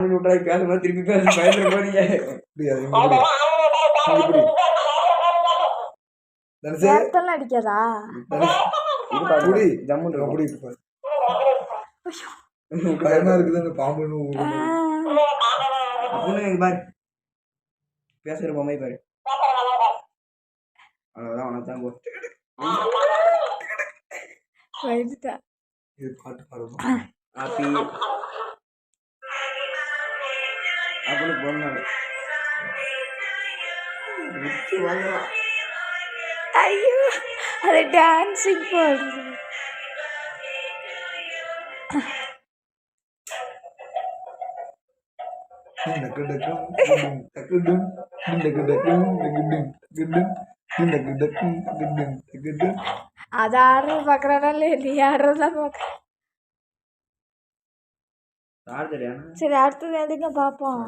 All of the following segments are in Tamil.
பேசும்போது திருப்பி பேச பயந்துட போறீங்க. அடிக்காதா பயமா இருக்குது அந்த பாம்பு பாரு பேசுற பொம்மை பாரு. அவ்வளவுதான் உனதான் போ. பாட்டு பாடுமா ஹாப்பி அப்படின்னு போனாரு. ஐயோ அது டான்சிங் போடுது. அது ஆடுறது பாக்குறானா நீ ஆடுறதுதான் பாக்க. சரி அடுத்தது எடுங்க பாப்போம்.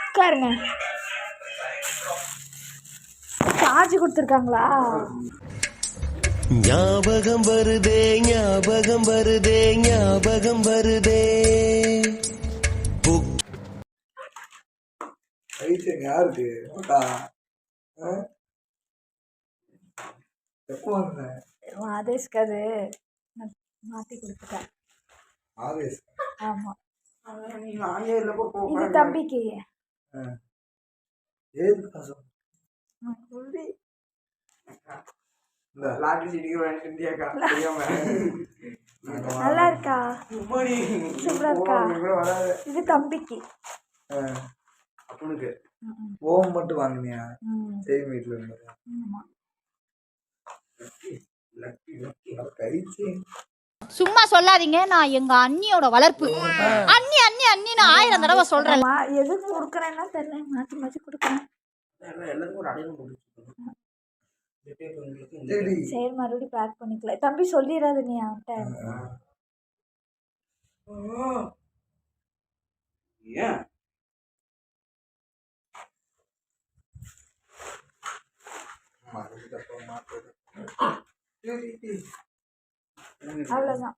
உட்காருங்க. சார்ஜ் கொடுத்துருக்காங்களா? ஞாபகம் வருதே ஞாபகம் வருதே ஞாபகம் வருதே. யாருக்கு எப்போ வந்த ஆதேஷ்க்கு அது மாத்தி கொடுத்துட்டேன். ஆமா இது தம்பிக்கு. நல்லா இருக்கா? சூப்பரா இருக்கா? இது தம்பிக்கு. ஓம் மட்டும் வாங்கினியா? சேம் வீட்டுல இருந்தது. சும்மா சொல்லாதீங்க. நான் எங்க அண்ணியோட வளர்ப்பு. அண்ணி அண்ணி அண்ணின்னு 1000 தடவை சொல்றேன். எதுக்கு கொடுக்குறேன்னா தெரியல, மாத்தி மாத்தி கொடுக்குறேன். சரி மறுபடியும் பேக் பண்ணிக்கலாம். தம்பி சொல்லிடாது நீ அவன்கிட்ட. அவ்வளவுதான்.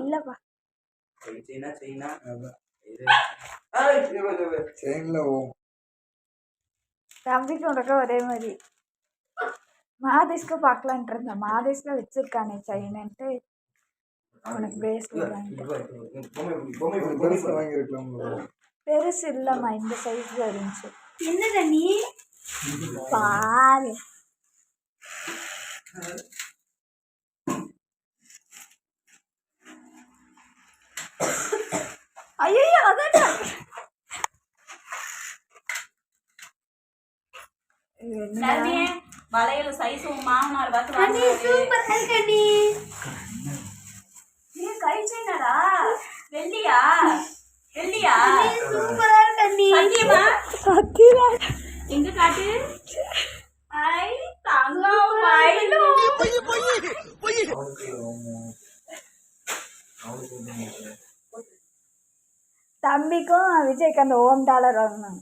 இல்லப்பா தம்பிக்கு உனக்கு ஒரே மாதிரி. மாதேஷ்க்கு பார்க்கலான்ட்டு இருந்தேன். மாதேஷ்ல வச்சிருக்கானே சைனன்ட்டு உனக்கு பிரேஸ்லெட் பெருசு இல்லம்மா, இந்த சைஸ்ல இருந்துச்சு. என்னடா நீ பாரு. ஐயோ அதான் வளையல சைஸ் மாமனார் பார்த்து சூப்பர் கண்ணி. நீ கை செயினடா வெள்ளியா? வெள்ளியா? சூப்பரா கண்ணி. சத்தியமா? சத்தியமா எங்க காட்டு? ஐ தங்கம் மயிலு. தம்பிக்கும் விஜய்க்கு அந்த $1 வாங்கணும்.